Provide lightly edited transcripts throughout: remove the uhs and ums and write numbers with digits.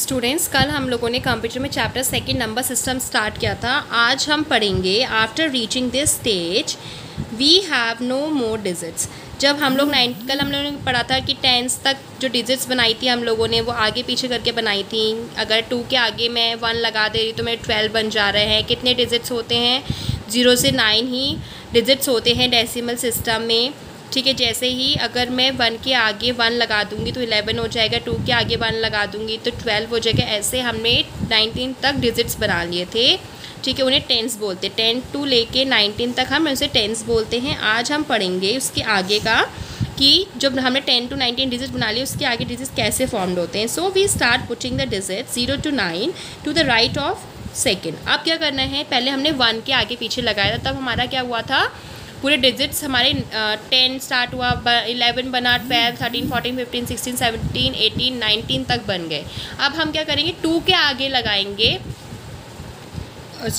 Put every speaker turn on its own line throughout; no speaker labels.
Students, कल हम लोगों ने कंप्यूटर में chapter second number system start किया था। आज हम पढ़ेंगे after reaching this stage we have no more digits. जब हम लोग कल हम लोगों ने पढ़ा था कि टेंस तक जो डिजिट्स बनाई थी हम लोगों ने वो आगे पीछे करके बनाई थी। अगर 2 के आगे मैं 1 लगा दे रही तो मेरे 12 बन जा रहे हैं। कितने डिजिट्स होते हैं? 0 से 9 ही डिजिट्स होते हैं डेसिमल सिस्टम में। ठीक है, जैसे ही अगर मैं 1 के आगे 1 लगा दूंगी तो 11 हो जाएगा, 2 के आगे 1 लगा दूंगी तो 12 हो जाएगा। ऐसे हमने 19 तक डिजिट्स बना लिए थे। ठीक है, उन्हें टेंस बोलते हैं। 10 टू लेके 19 तक हम उसे टेंस बोलते हैं। आज हम पढ़ेंगे उसके आगे का कि जब हमने 10 टू 19 डिजिट बना लिए उसके आगे डिजिट्स कैसे फॉर्म्ड होते हैं। So we start putting the digit 0 to 9 to the right of second. अब क्या करना है, पहले हमने 1 के आगे पीछे लगाया था, तब हमारा क्या हुआ था, पूरे डिजिट्स हमारे 10 स्टार्ट हुआ, 11 बना, 12, 13, 14, 15, 16, 17, 18, 19 तक बन गए। अब हम क्या करेंगे, 2 के आगे लगाएंगे,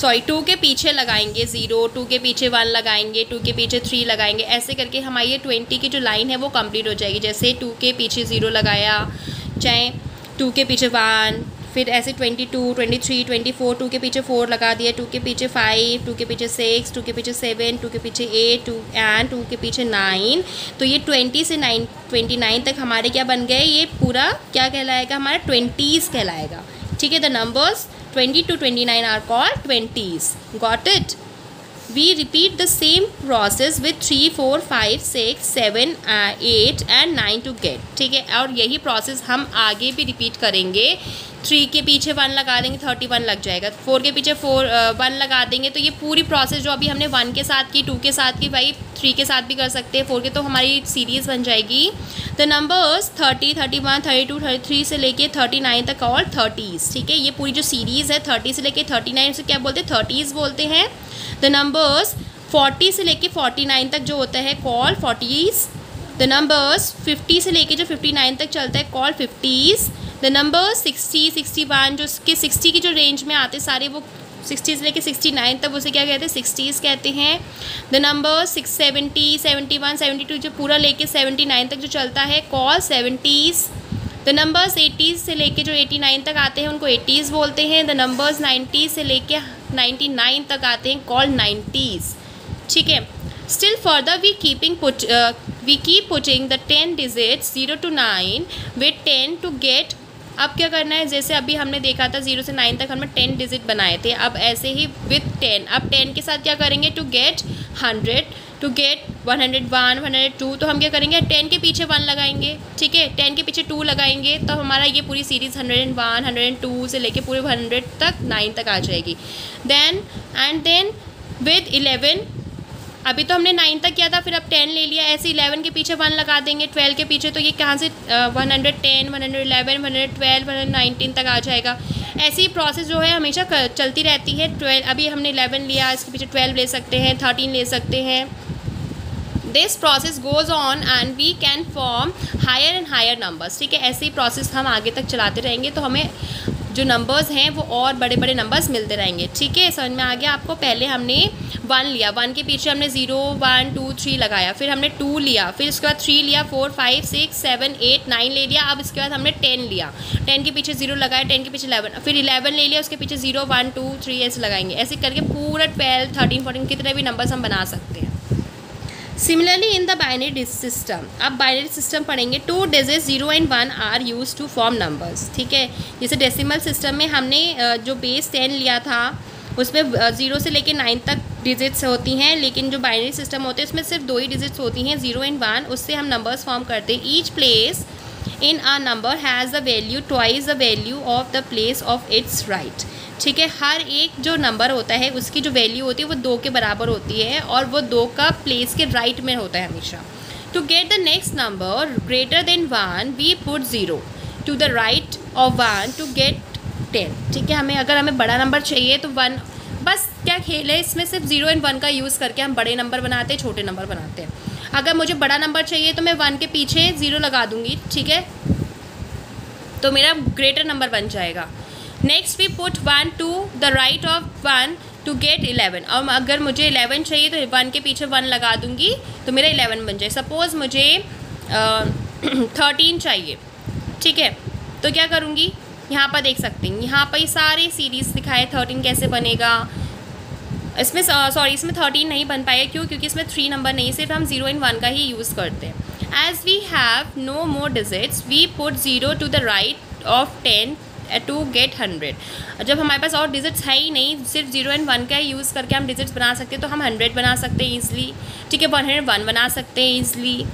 2 के पीछे लगाएंगे 0, 2 के पीछे 1 लगाएंगे, 2 के पीछे 3 लगाएंगे। ऐसे करके हमारी ये 20 की जो लाइन है वो कंप्लीट हो जाएगी। जैसे 2 के पीछे 0 लगाया, चाहे 2 के पीछे 1, फिर ऐसे 22, 23, 24, 2 के पीछे 4 लगा दिया, 2 के पीछे 5, 2 के पीछे 6, 2 के पीछे 7, 2 के पीछे 8 एंड 2 के पीछे 9। तो ये 20 से 29 तक हमारे क्या बन गए, ये पूरा क्या कहलाएगा, हमारा 20s कहलाएगा। ठीक है, the numbers 20 to 29 are called 20s. Got it? We repeat the same process with 3, 4, 5, 6, 7, 8 and 9 to get. ठीक है, और यही प्रोसेस हम आगे भी रिपीट करेंगे। 3 के पीछे 1 लगा देंगे, 31 लग जाएगा। 4 के पीछे 1 लगा देंगे तो ये पूरी प्रोसेस जो अभी हमने 1 के साथ की, 2 के साथ की, भाई 3 के साथ भी कर सकते हैं, 4 के, तो हमारी सीरीज़ बन जाएगी। द नंबर्स 30, 31, 32, 33 से लेके 39 तक और 30s। ठीक है, ये पूरी जो सीरीज़ है 30 से लेके 39 से क्या बोलते हैं, 30s बोलते हैं। द नंबर्स 40 से लेके 49 तक जो होता है कॉल 40s। द नंबर्स 50 से लेके जो 59 तक चलता है कॉल 50s। द नंबर 60, 61 जो उसके 60 की जो रेंज में आते सारे वो 60 से लेके 69 तक उसे क्या कहते हैं, 60s कहते हैं। द नंबर 670, 71, 72 जो पूरा लेके 79 तक जो चलता है कॉल 70s। द नंबर्स 80 से लेके जो 89 तक आते हैं उनको 80s बोलते हैं। द नंबर्स 90 से लेके 99 तक आते हैं कॉल 90s। ठीक है, still further we keep putting the 10 digits 0 to 9 with 10 to get। अब क्या करना है, जैसे अभी हमने देखा था 0 से 9 तक हमने 10 डिजिट बनाए थे, अब ऐसे ही विथ 10, अब 10 के साथ क्या करेंगे, टू गेट 100, टू गेट 101, 102, तो हम क्या करेंगे, 10 के पीछे 1 लगाएंगे। ठीक है, 10 के पीछे 2 लगाएंगे तो हमारा ये पूरी सीरीज़ 101, 102 से लेके पूरे 100 तक 9 तक आ जाएगी। देन विद 11, अभी तो हमने 9 तक किया था, फिर अब 10 ले लिया, ऐसे 11 के पीछे 1 लगा देंगे, 12 के पीछे, तो ये कहाँ से 110, 111, 112, 119 तक आ जाएगा। ऐसी ही प्रोसेस जो है हमेशा चलती रहती है। 12 अभी हमने 11 लिया, इसके पीछे 12 ले सकते हैं, 13 ले सकते हैं। This process goes on and we can form higher and higher numbers. ठीक है, ऐसे ही प्रोसेस हम आगे तक चलाते रहेंगे तो हमें जो नंबर्स हैं वो और बड़े बड़े नंबर्स मिलते रहेंगे। ठीक है, समझ में आ गया आपको। पहले हमने 1 लिया, 1 के पीछे हमने 0, 1, 2, 3 लगाया, फिर हमने 2 लिया, फिर उसके बाद 3 लिया, 4, 5, 6, 7, 8, 9 ले लिया। अब इसके बाद हमने 10 लिया, 10 के पीछे 0 लगाया, 10 के पीछे 11, फिर 11 ले लिया, उसके पीछे 0, 1, 2, 3 ऐसे लगाएंगे। ऐसे करके पूरा 12, 13, 14 कितने भी नंबर्स हम बना सकते हैं। Similarly in the binary system, अब बाइनरी सिस्टम पढ़ेंगे। 2 digits 0 and 1 are use to form numbers. ठीक है, जैसे डेसिमल सिस्टम में हमने जो बेस 10 लिया था उसमें 0 से लेके 9 तक डिजिट्स होती हैं, लेकिन जो बाइनरी सिस्टम होते हैं उसमें सिर्फ 2 ही डिजिट्स होती हैं, 0 and 1। उससे हम नंबर्स फॉर्म करते हैं। Each place in a number has the value twice the value of the place of its right. ठीक है, हर एक जो नंबर होता है उसकी जो वैल्यू होती है वो 2 के बराबर होती है और वो 2 का प्लेस के राइट में होता है हमेशा। To get the next number greater than 1 we put 0 to the right of 1 to get 10। ठीक है, अगर हमें बड़ा नंबर चाहिए तो 1, बस क्या खेल है इसमें, सिर्फ 0 and 1 का यूज़ करके हम बड़े नंबर बनाते हैं, छोटे नंबर बनाते हैं। अगर मुझे बड़ा नंबर चाहिए तो मैं 1 के पीछे 0 लगा दूँगी। ठीक है, तो मेरा ग्रेटर नंबर बन जाएगा। Next we put 1 to the right of 1 to get 11। और अगर मुझे 11 चाहिए तो 1 के पीछे 1 लगा दूंगी तो मेरा 11 बन जाए। सपोज़ मुझे 13 चाहिए। ठीक है, तो क्या करूँगी, यहाँ पर देख सकते हैं, यहाँ पर ये सारे सीरीज़ दिखाए। 13 कैसे बनेगा, इसमें सॉरी इसमें 13 नहीं बन पाएगा, क्यों? क्योंकि इसमें 3 नंबर नहीं, सिर्फ हम 0 and 1 का ही यूज़ करते हैं। As we have no more digits we put 0 to the right of 10 to get 100। जब हमारे पास और डिजिट्स है ही नहीं, सिर्फ 0 and 1 का यूज़ करके हम डिजिट्स बना सकते हैं, तो हम 100 बना सकते हैं ईजिली, ठीक है। 101 बना सकते हैं ईजिली।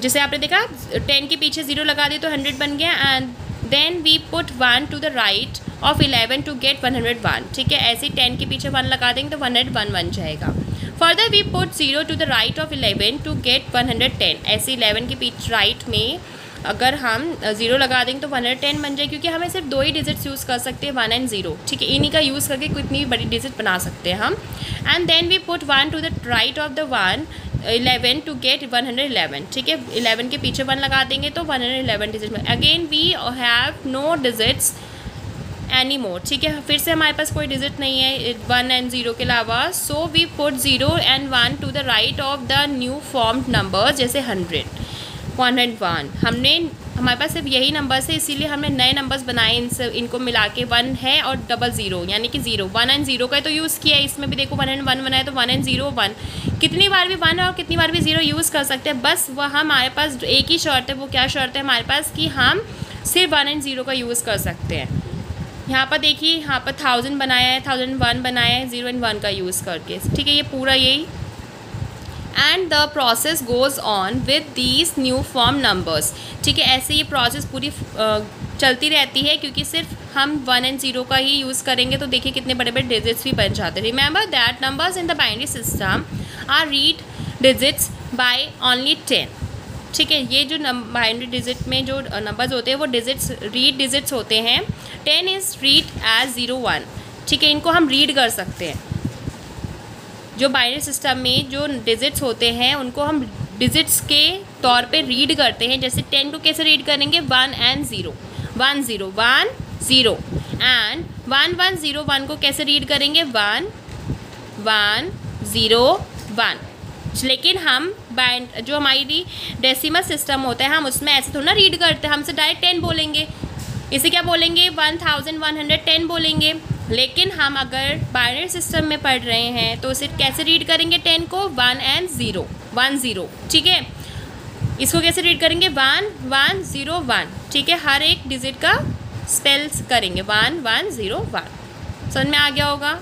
जैसे आपने देखा 10 के पीछे 0 लगा दिए तो 100 बन गया। And then we put 1 to the right of 11 to get 101, ठीक है। ऐसे ही 10 के पीछे 1 लगा देंगे तो 101 बन जाएगा। Further we put 0 to the right of 11 to get 110। ऐसे 11 के पीछे राइट में अगर हम 0 लगा देंगे तो 110 बन जाए, क्योंकि हमें सिर्फ 2 ही डिजिट्स यूज़ कर सकते हैं, 1 and 0, ठीक है। इन्हीं का यूज़ करके कितनी भी बड़ी डिजिट बना सकते हैं हम। And then we put 1 to the right of the 11 to get 111, ठीक है। 11 के पीछे 1 लगा देंगे तो 111 डिजिट में। Again we have no digits any more, ठीक है। फिर से हमारे पास कोई डिजिट नहीं है 1 and 0 के अलावा। So we put 0 and 1 to the right of the new formed number, जैसे 100, 101। हमारे पास सिर्फ यही नंबर्स है, इसीलिए हमने नए नंबर्स बनाए। इनको मिला के 1 है और 00 यानी कि 0, 1 and 0 का तो यूज़ किया है। इसमें भी देखो 1 and 1 बनाए तो 1 and 0 1, कितनी बार भी 1 और कितनी बार भी 0 यूज़ कर सकते हैं। बस वह हमारे पास एक ही शर्त है, वो क्या शर्त है हमारे पास, कि हम सिर्फ 1 and 0 का यूज़ कर सकते हैं। यहाँ पर देखिए, यहाँ पर 1000 बनाया है, 1001 बनाया है 0 and 1 का यूज़ करके, ठीक है। ये पूरा यही। And the process goes on with these new form numbers, ठीक है। ऐसे ये प्रोसेस पूरी चलती रहती है, क्योंकि सिर्फ हम 1 and 0 का ही यूज़ करेंगे तो देखिए कितने बड़े बड़े डिजिट्स भी बन जाते हैं। Remember that numbers in the binary system are read digits by only 10, ठीक है। ये जो बाइनरी डिजिट में जो नंबर्स होते हैं वो रीड डिजिट्स होते हैं। 10 इज़ रीड एज 0 1, ठीक है। इनको हम रीड कर सकते हैं। जो बाइनरी सिस्टम में जो डिजिट्स होते हैं उनको हम डिजिट्स के तौर पे रीड करते हैं। जैसे 10 को कैसे रीड करेंगे, 1 and 0, 1 0 1 0। एंड 1 1 0 1 को कैसे रीड करेंगे, 1 1 0 1। लेकिन हम जो हमारी डेसिमल सिस्टम होता है, हम उसमें ऐसे थोड़ा ना रीड करते हैं, हमसे डायरेक्ट 10 बोलेंगे। इसे क्या बोलेंगे, 1110 बोलेंगे। लेकिन हम अगर बाइनरी सिस्टम में पढ़ रहे हैं तो उसे कैसे रीड करेंगे, 10 को 1 and 0 1 0, ठीक है। इसको कैसे रीड करेंगे, 1 1 0 1, ठीक है। हर एक डिजिट का स्पेल्स करेंगे 1 1 0 1। समझ में आ गया होगा।